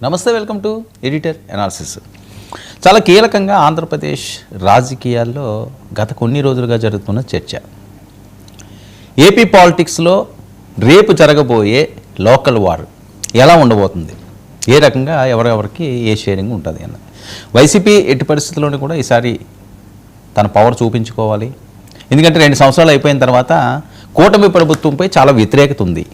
నమస్తే, welcome to editor analysis. చాలా కీలకంగా ఆంధ్రప్రదేశ్ రాజకీయాల్లో గత కొన్ని రోజులుగా జరుగుతున్న చర్చ. ఏపీ పాలిటిక్స్లో రేపు జరగబోయే లోకల్ వార్ ఎలా ఉండబోతుంది, ఏ రకంగా ఎవరెవరికి ఏ షేరింగ్ ఉంటుంది అన్నది. వైసీపీ ఎట్టి పరిస్థితుల్లోనూ కూడా ఈసారి తన పవర్ చూపించుకోవాలి. ఎందుకంటే 2 సంవత్సరాలు అయిపోయిన తర్వాత కూటమి ప్రభుత్వంపై చాలా వ్యతిరేకత ఉంది.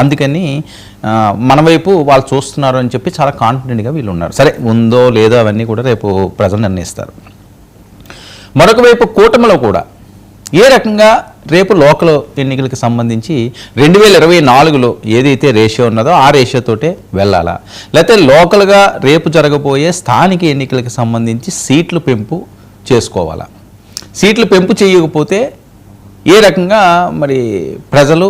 అందుకని మన వైపు వాళ్ళు చూస్తున్నారు అని చెప్పి చాలా కాన్ఫిడెంట్గా వీళ్ళు ఉన్నారు. సరే, ఉందో లేదో అవన్నీ కూడా రేపు ప్రజలు నిర్ణయిస్తారు. మరొక వైపు కూటమిలో కూడా ఏ రకంగా రేపు లోకల్ ఎన్నికలకు సంబంధించి 2024లో ఏదైతే రేషియో ఉన్నదో ఆ రేషియోతోటే వెళ్ళాలా, లేకపోతే లోకల్గా రేపు జరగబోయే స్థానిక ఎన్నికలకు సంబంధించి సీట్లు పెంపు చేసుకోవాలా. సీట్లు పెంపు చేయకపోతే ఏ రకంగా మరి ప్రజలు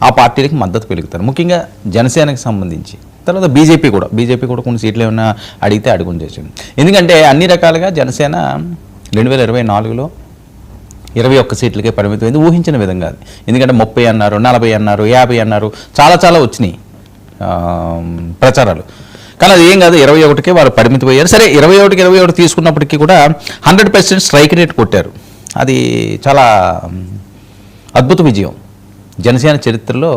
ఆ పార్టీలకు మద్దతు పెరుగుతారు, ముఖ్యంగా జనసేనకు సంబంధించి. తర్వాత బీజేపీ కూడా కొన్ని సీట్లు ఏమైనా అడిగితే అడుగుండేసి. ఎందుకంటే అన్ని రకాలుగా జనసేన 2024లో 21 సీట్లకే పరిమితమైంది, ఊహించిన విధంగా. ఎందుకంటే 30 అన్నారు, 40 అన్నారు, 50 అన్నారు, చాలా వచ్చినాయి ప్రచారాలు. కానీ అది ఏం కాదు, 21కే వారు పరిమితమయ్యారు. సరే, 21 తీసుకున్నప్పటికీ కూడా 100% స్ట్రైక్ రేట్ కొట్టారు. అది చాలా అద్భుత విజయం. జనసేన చరిత్రలో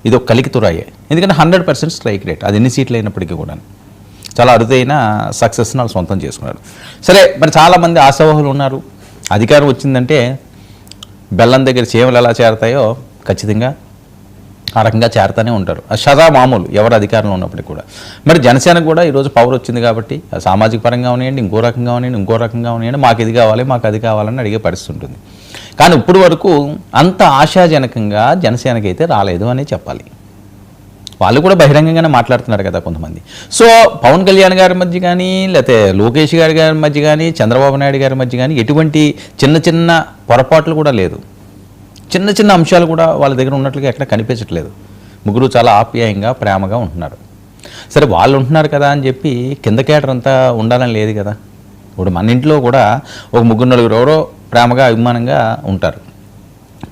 ఇది ఒక కలికితురాయే. ఎందుకంటే 100% స్ట్రైక్ రేట్, అది ఎన్ని సీట్లు అయినప్పటికీ కూడా చాలా అరుదైన సక్సెస్ని వాళ్ళు సొంతం చేసుకున్నారు. సరే, మరి చాలామంది ఆశావాహులు ఉన్నారు. అధికారం వచ్చిందంటే బెల్లం దగ్గర చీమలు ఎలా చేరతాయో ఖచ్చితంగా ఆ రకంగా చేరతానే ఉంటారు. సదా మామూలు ఎవరు అధికారంలో ఉన్నప్పటికీ కూడా. మరి జనసేనకు కూడా ఈరోజు పవర్ వచ్చింది కాబట్టి సామాజిక పరంగా ఉన్నాయండి, ఇంకో రకంగా ఉన్నాయండి, మాకు ఇది కావాలి, మాకు అది కావాలని అడిగే పరిస్థితి ఉంటుంది. కానీ ఇప్పుడు వరకు అంత ఆశాజనకంగా జనసేనకైతే రాలేదు అనే చెప్పాలి. వాళ్ళు కూడా బహిరంగంగానే మాట్లాడుతున్నారు కదా కొంతమంది. సో పవన్ కళ్యాణ్ గారి మధ్య కానీ, లేకపోతే లోకేష్ గారి మధ్య కానీ, చంద్రబాబు నాయుడు గారి మధ్య కానీ ఎటువంటి చిన్న పొరపాట్లు కూడా లేదు. చిన్న అంశాలు కూడా వాళ్ళ దగ్గర ఉన్నట్లుగా ఎక్కడ కనిపించట్లేదు. ముగ్గురు చాలా ఆప్యాయంగా ప్రేమగా ఉంటున్నారు. సరే, వాళ్ళు ఉంటున్నారు కదా అని చెప్పి కింద కేటర్ అంతా ఉండాలని లేదు కదా. ఇప్పుడు మన ఇంట్లో కూడా ఒక 3-4 ఎవరో ప్రేమగా అభిమానంగా ఉంటారు.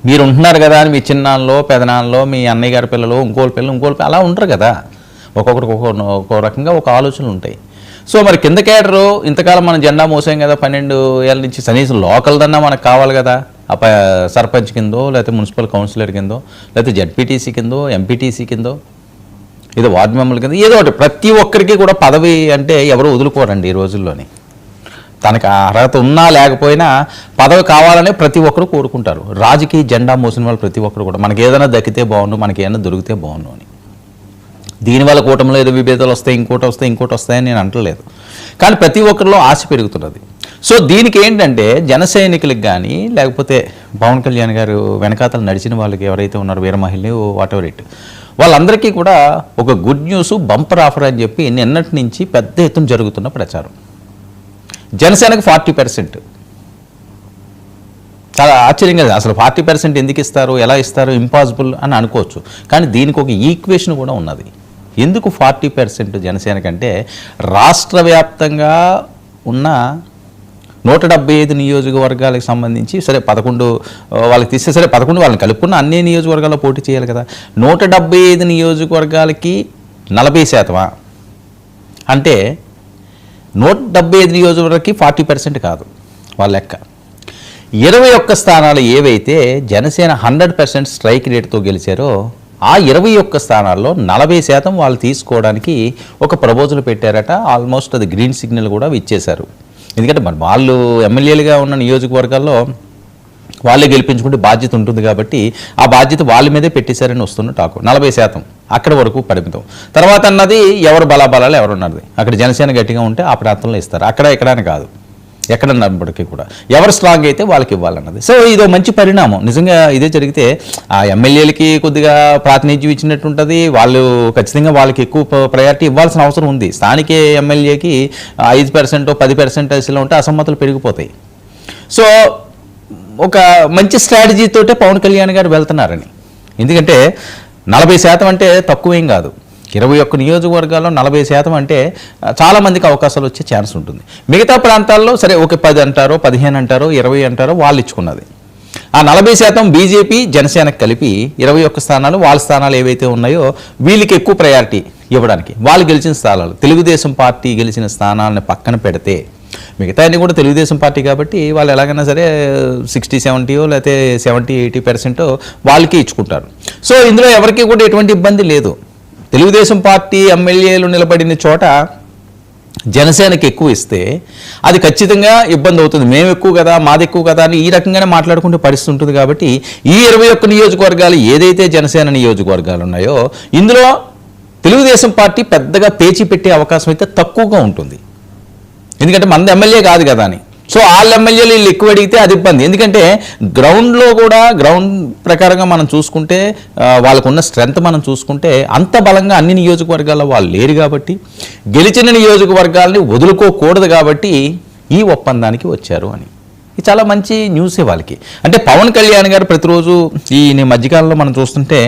మీరు ఉంటున్నారు కదా అని మీ చిన్నాన్నలో, పెదనాన్నలో, మీ అన్నయ్య గారి పిల్లలు, ఇంకోళ్ళ అలా ఉంటారు కదా. ఒక్కొక్కరికి ఒక్కో రకంగా ఒక ఆలోచనలు ఉంటాయి. సో మరి కింద కేటరు ఇంతకాలం మనం జెండా మోసాం కదా 12 ఏళ్ళ నుంచి, కనీసం లోకల్ దన్నా మనకు కావాలి కదా. సర్పంచ్ కిందో, లేకపోతే మున్సిపల్ కౌన్సిలర్ కిందో, లేకపోతే జడ్పీటీసీ కిందో, ఎంపీటీసీ కిందో, ఏదో వార్డు మెంబర్ల కింద, ఏదో ఒకటి. ప్రతి ఒక్కరికి కూడా పదవి అంటే ఎవరు వదులుకోరండి ఈ రోజుల్లోని. తనకు అర్హత ఉన్నా లేకపోయినా పదవి కావాలనే ప్రతి ఒక్కరు కోరుకుంటారు. రాజకీయ జెండా మోసిన వాళ్ళు ప్రతి ఒక్కరు కూడా మనకి ఏదైనా దక్కితే బాగుండు, మనకి ఏదైనా దొరికితే బాగుండు అని. దీనివల్ల కూటమిలో ఏదో విభేదాలు వస్తాయి, ఇంకోటి వస్తాయని నేను అంటలేదు. కానీ ప్రతి ఒక్కరిలో ఆశ పెరుగుతున్నది. సో దీనికి ఏంటంటే జన సైనికులకు కానీ, లేకపోతే పవన్ కళ్యాణ్ గారు వెనకాతలు నడిచిన వాళ్ళకి ఎవరైతే ఉన్నారో, వీర మహిళలు, వాట్ ఎవర్ ఇట్, వాళ్ళందరికీ కూడా ఒక గుడ్ న్యూస్, బంపర్ ఆఫర్ అని చెప్పి నిన్నటి నుంచి పెద్ద ఎత్తున జరుగుతున్న ప్రచారం. జనసేనకు 40%. చాలా ఆశ్చర్యంగా, అసలు 40% ఎందుకు ఇస్తారు, ఎలా ఇస్తారు, ఇంపాసిబుల్ అని అనుకోవచ్చు. కానీ దీనికి ఒక ఈక్వేషన్ కూడా ఉన్నది. ఎందుకు 40% జనసేన కంటే రాష్ట్ర వ్యాప్తంగా ఉన్న 175 నియోజకవర్గాలకు సంబంధించి, సరే 11 వాళ్ళకి తీస్తే, సరే 11 వాళ్ళని కలుపుకున్న అన్ని నియోజకవర్గాల్లో పోటీ చేయాలి కదా. 175 నియోజకవర్గాలకి 40%. అంటే 175 నియోజకవర్గాలకి 40% కాదు వాళ్ళ లెక్క. 21 స్థానాలు ఏవైతే జనసేన 100% స్ట్రైక్ రేట్తో గెలిచారో ఆ 21 స్థానాల్లో 40% వాళ్ళు తీసుకోవడానికి ఒక ప్రపోజల్ పెట్టారట. ఆల్మోస్ట్ అది గ్రీన్ సిగ్నల్ కూడా ఇచ్చేశారు. ఎందుకంటే మరి వాళ్ళు ఎమ్మెల్యేలుగా ఉన్న నియోజకవర్గాల్లో వాళ్ళే గెలిపించుకుంటే బాధ్యత ఉంటుంది కాబట్టి ఆ బాధ్యత వాళ్ళ మీదే పెట్టేశారని వస్తున్న టాకు. 40% అక్కడి వరకు పరిమితం. తర్వాత అన్నది ఎవరు బలాబలాలు ఎవరున్నది. అక్కడ జనసేన గట్టిగా ఉంటే ఆ ప్రాంతంలో ఇస్తారు, అక్కడ ఎక్కడని కాదు, ఎక్కడన్నప్పటికీ కూడా ఎవరు స్ట్రాంగ్ అయితే వాళ్ళకి ఇవ్వాలన్నది. సో ఇదో మంచి పరిణామం. నిజంగా ఇదే జరిగితే ఆ ఎమ్మెల్యేలకి కొద్దిగా ప్రాతినిధ్యం ఇచ్చినట్టు ఉంటుంది. వాళ్ళు ఖచ్చితంగా వాళ్ళకి ఎక్కువ ప్రయారిటీ ఇవ్వాల్సిన అవసరం ఉంది. స్థానిక ఎమ్మెల్యేకి 5%, 10% అసలు ఉంటే అసమ్మతులు పెరిగిపోతాయి. సో ఒక మంచి స్ట్రాటజీతోటే పవన్ కళ్యాణ్ గారు వెళ్తున్నారని. ఎందుకంటే 40% అంటే తక్కువేం కాదు. 21 నియోజకవర్గాల్లో 40% అంటే చాలామందికి అవకాశాలు వచ్చే ఛాన్స్ ఉంటుంది. మిగతా ప్రాంతాల్లో సరే ఒక 10 అంటారో, 15 అంటారో, 20 అంటారో వాళ్ళు ఇచ్చుకున్నది. ఆ 40% బీజేపీ జనసేనకు కలిపి 21 స్థానాలు వాళ్ళ స్థానాలు ఏవైతే ఉన్నాయో వీళ్ళకి ఎక్కువ ప్రయారిటీ ఇవ్వడానికి. వాళ్ళు గెలిచిన స్థానాలు, తెలుగుదేశం పార్టీ గెలిచిన స్థానాలను పక్కన పెడితే మిగతా అన్ని కూడా తెలుగుదేశం పార్టీ కాబట్టి వాళ్ళు ఎలాగైనా సరే 60-70 లేకపోతే 70-80% వాళ్ళకి ఇచ్చుకుంటారు. సో ఇందులో ఎవరికి కూడా ఎటువంటి ఇబ్బంది లేదు. తెలుగుదేశం పార్టీ ఎమ్మెల్యేలు నిలబడిన చోట జనసేనకి ఎక్కువ ఇస్తే అది ఖచ్చితంగా ఇబ్బంది అవుతుంది. మేము ఎక్కువ కదా, మాది ఎక్కువ కదా అని ఈ రకంగానే మాట్లాడుకుంటే పరిస్థితి ఉంటుంది. కాబట్టి ఈ 21 నియోజకవర్గాలు ఏదైతే జనసేన నియోజకవర్గాలు ఉన్నాయో ఇందులో తెలుగుదేశం పార్టీ పెద్దగా పేచి పెట్టే అవకాశం అయితే తక్కువగా ఉంటుంది. ఎందుకంటే మనది ఎమ్మెల్యే కాదు కదా అని. సో వాళ్ళ ఎమ్మెల్యేలు వీళ్ళు ఎక్కువ అడిగితే అది ఇబ్బంది. ఎందుకంటే గ్రౌండ్ ప్రకారంగా మనం చూసుకుంటే వాళ్ళకున్న స్ట్రెంత్ మనం చూసుకుంటే అంత బలంగా అన్ని నియోజకవర్గాల్లో వాళ్ళు లేరు కాబట్టి గెలిచిన నియోజకవర్గాల్ని వదులుకోకూడదు కాబట్టి ఈ ఒప్పందానికి వచ్చారు అని. ఇది చాలా మంచి న్యూసే వాళ్ళకి. అంటే పవన్ కళ్యాణ్ గారు ప్రతిరోజు ఈ మధ్యకాలంలో మనం చూస్తుంటే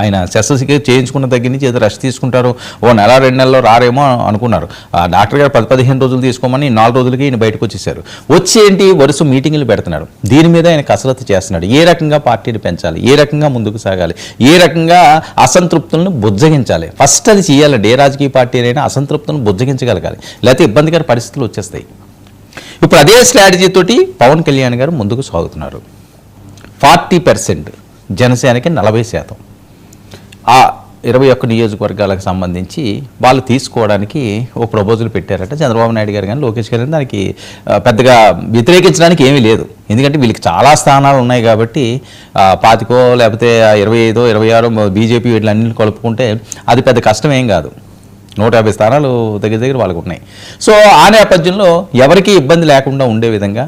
ఆయన శస్త్రచికిత్స చేయించుకున్న దగ్గర నుంచి ఏదో రెస్ట్ తీసుకుంటారు, 1 నెల 2 నెలల్లో రారేమో అనుకున్నారు. డాక్టర్ గారు 10-15 రోజులు తీసుకోమని 4 రోజులకి ఈయన బయటకు వచ్చేసారు. వచ్చి ఏంటి వరుస మీటింగులు పెడుతున్నాడు. దీని మీద ఆయన కసరత్తు చేస్తున్నాడు. ఏ రకంగా పార్టీని పెంచాలి, ఏ రకంగా ముందుకు సాగాలి, ఏ రకంగా అసంతృప్తులను బుజ్జగించాలి. ఫస్ట్ అది చేయాలండి. ఏ రాజకీయ పార్టీ అయినా అసంతృప్తులను బుజ్జగించగలగాలి, లేకపోతే ఇబ్బందికర పరిస్థితులు వచ్చేస్తాయి. ఇప్పుడు అదే స్ట్రాటజీ తోటి పవన్ కళ్యాణ్ గారు ముందుకు సాగుతున్నారు. 40% జనసేనకి 40%. ఆ 21 నియోజకవర్గాలకు సంబంధించి వాళ్ళు తీసుకోవడానికి ఒక ప్రపోజల్ పెట్టారట. చంద్రబాబు నాయుడు గారు కానీ లోకేష్ గారు కానీ దానికి పెద్దగా వ్యతిరేకించడానికి ఏమీ లేదు. ఎందుకంటే వీళ్ళకి చాలా స్థానాలు ఉన్నాయి కాబట్టి 25 లేకపోతే 25, 26 బీజేపీ వీళ్ళన్నీ కలుపుకుంటే అది పెద్ద కష్టం ఏం కాదు. 150 స్థానాలు దగ్గర వాళ్ళకు ఉన్నాయి. సో ఆ నేపథ్యంలో ఎవరికీ ఇబ్బంది లేకుండా ఉండే విధంగా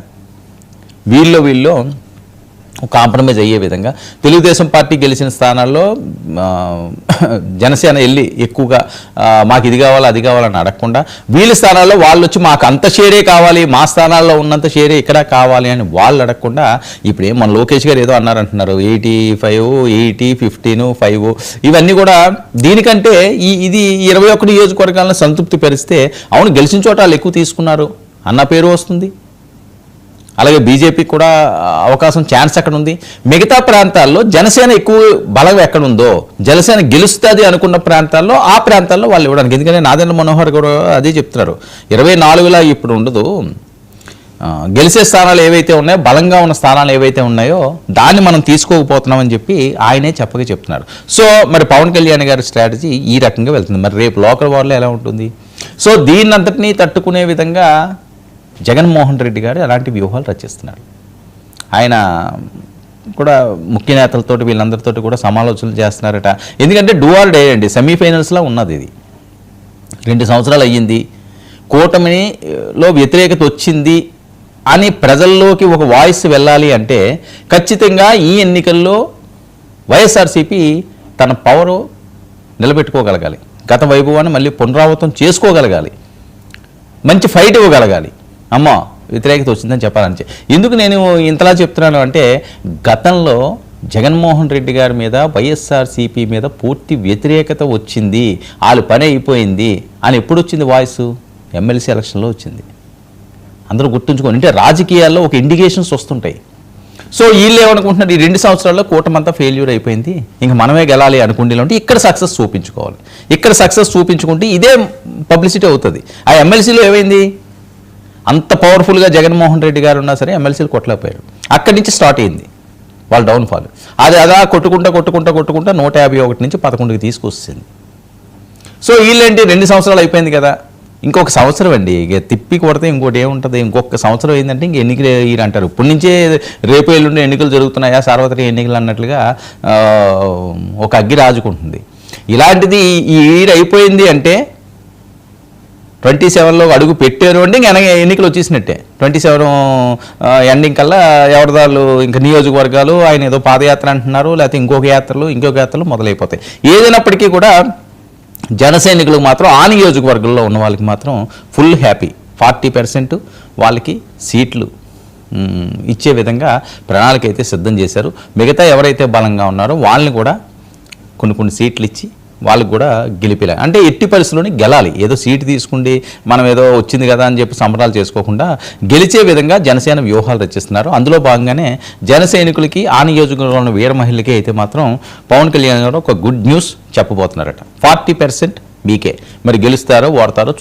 వీళ్ళు కాంప్రమైజ్ అయ్యే విధంగా తెలుగుదేశం పార్టీ గెలిచిన స్థానాల్లో జనసేన వెళ్ళి ఎక్కువగా మాకు ఇది కావాలి అది కావాలని అడగకుండా వీళ్ళ స్థానాల్లో వాళ్ళు వచ్చి మాకు అంత షేరే కావాలి, మా స్థానాల్లో ఉన్నంత షేరే ఇక్కడ కావాలి అని వాళ్ళు అడగకుండా ఇప్పుడు మన లోకేష్ గారు ఏదో అన్నారంటున్నారు 85, 80, 15, 5 ఇవన్నీ కూడా దీనికంటే ఇది 21 నియోజకవర్గాలను సంతృప్తి పరిస్తే అవును గెలిచిన చోట వాళ్ళు ఎక్కువ తీసుకున్నారు అన్న పేరు వస్తుంది. అలాగే బీజేపీకి కూడా అవకాశం ఛాన్స్ ఎక్కడ ఉంది. మిగతా ప్రాంతాల్లో జనసేన ఎక్కువ బలం ఎక్కడుందో జనసేన గెలుస్తుంది అనుకున్న ప్రాంతాల్లో ఆ ప్రాంతాల్లో వాళ్ళు ఇవ్వడానికి. ఎందుకంటే నాదెండ్ల మనోహర్ కూడా అదే చెప్తున్నారు. 24లా ఇప్పుడు ఉండదు, గెలిచే స్థానాలు ఏవైతే ఉన్నాయో బలంగా ఉన్న స్థానాలు ఏవైతే ఉన్నాయో దాన్ని మనం తీసుకోకపోతున్నామని చెప్పి ఆయనే చెప్పగా చెప్తున్నారు. సో మరి పవన్ కళ్యాణ్ గారి స్ట్రాటజీ ఈ రకంగా వెళ్తుంది. మరి రేపు లోకల్ వార్లో ఎలా ఉంటుంది? సో దీన్నంతటినీ తట్టుకునే విధంగా జగన్మోహన్ రెడ్డి గారు అలాంటి వ్యూహాలు రచిస్తున్నారు. ఆయన కూడా ముఖ్య నేతలతోటి వీళ్ళందరితోటి కూడా సమాలోచనలు చేస్తున్నారట. ఎందుకంటే డూ ఆర్ డే అండి, సెమీఫైనల్స్లో ఉన్నది ఇది. 2 సంవత్సరాలు అయ్యింది, కూటమిలో వ్యతిరేకత వచ్చింది అని ప్రజల్లోకి ఒక వాయిస్ వెళ్ళాలి అంటే ఖచ్చితంగా ఈ ఎన్నికల్లో వైఎస్ఆర్సీపీ తన పవరు నిలబెట్టుకోగలగాలి, గత వైభవాన్ని మళ్ళీ పునరావృతం చేసుకోగలగాలి, మంచి ఫైట్ ఇవ్వగలగాలి. అమ్మా వ్యతిరేకత వచ్చిందని చెప్పాలని. ఎందుకు నేను ఇంతలా చెప్తున్నాను అంటే గతంలో జగన్మోహన్ రెడ్డి గారి మీద వైఎస్ఆర్సీపీ మీద పూర్తి వ్యతిరేకత వచ్చింది, వాళ్ళు పని అయిపోయింది అని ఎప్పుడు వచ్చింది వాయిస్? ఎమ్మెల్సీ ఎలక్షన్లో వచ్చింది. అందరూ గుర్తుంచుకోండి. అంటే రాజకీయాల్లో ఒక ఇండికేషన్స్ వస్తుంటాయి. సో వీళ్ళు ఏమనుకుంటున్నారు, ఈ 2 సంవత్సరాల్లో కూటమంతా ఫెయిల్యూర్ అయిపోయింది, ఇంక మనమే గెలాలి అనుకుంటే ఇక్కడ సక్సెస్ చూపించుకోవాలి. ఇక్కడ సక్సెస్ చూపించుకుంటే ఇదే పబ్లిసిటీ అవుతుంది. ఆ ఎమ్మెల్సీలో ఏమైంది? అంత పవర్ఫుల్గా జగన్మోహన్ రెడ్డి గారు ఉన్నా సరే ఎమ్మెల్సీలు కొట్టలేకపోయారు. అక్కడి నుంచి స్టార్ట్ అయింది వాళ్ళ డౌన్ఫాల్. అది అలా కొట్టుకుంటా 151 నుంచి 11కి తీసుకొచ్చింది. సో వీళ్ళేంటి 2 సంవత్సరాలు అయిపోయింది కదా, ఇంకొక సంవత్సరం అండి, ఇక తిప్పి కొడితే ఇంకోటి ఏముంటుంది, ఇంకొక సంవత్సరం ఏంటంటే ఇంక ఎన్నికలు అంటారు. ఇప్పటి నుంచే రేపు ఎల్లుండి ఎన్నికలు జరుగుతున్నాయా, సార్వత్రిక ఎన్నికలు అన్నట్లుగా ఒక అగ్గి రాజుకుంటుంది. ఇలాంటిది ఈ అయిపోయింది అంటే 27లో అడుగు పెట్టారు అంటే ఇంక ఎన్నికలు వచ్చేసినట్టే. 27 ఎండింగ్ కల్లా ఎవరిదాళ్ళు ఇంకా నియోజకవర్గాలు ఆయన ఏదో పాదయాత్ర అంటున్నారు, లేకపోతే ఇంకొక యాత్రలు మొదలైపోతాయి. ఏదైనప్పటికీ కూడా జన సైనికులకు మాత్రం ఆ నియోజకవర్గంలో ఉన్న వాళ్ళకి మాత్రం ఫుల్ హ్యాపీ. 40% వాళ్ళకి సీట్లు ఇచ్చే విధంగా ప్రణాళిక అయితే సిద్ధం చేశారు. మిగతా ఎవరైతే బలంగా ఉన్నారో వాళ్ళని కూడా కొన్ని సీట్లు ఇచ్చి వాళ్ళకి కూడా గెలిపేలా అంటే ఎట్టి పరిస్థితుల్లోని గెలాలి. ఏదో సీటు తీసుకుండి మనం ఏదో వచ్చింది కదా అని చెప్పి సంబరాలు చేసుకోకుండా గెలిచే విధంగా జనసేన వ్యూహాలు రచిస్తున్నారు. అందులో భాగంగానే జన సైనికులకి ఆ నియోజకవర్గంలో ఉన్న వీర మహిళలకి అయితే మాత్రం పవన్ కళ్యాణ్ గారు ఒక గుడ్ న్యూస్ చెప్పబోతున్నారట. 40% మీకే. మరి గెలుస్తారో ఓడతారో చూసుకో.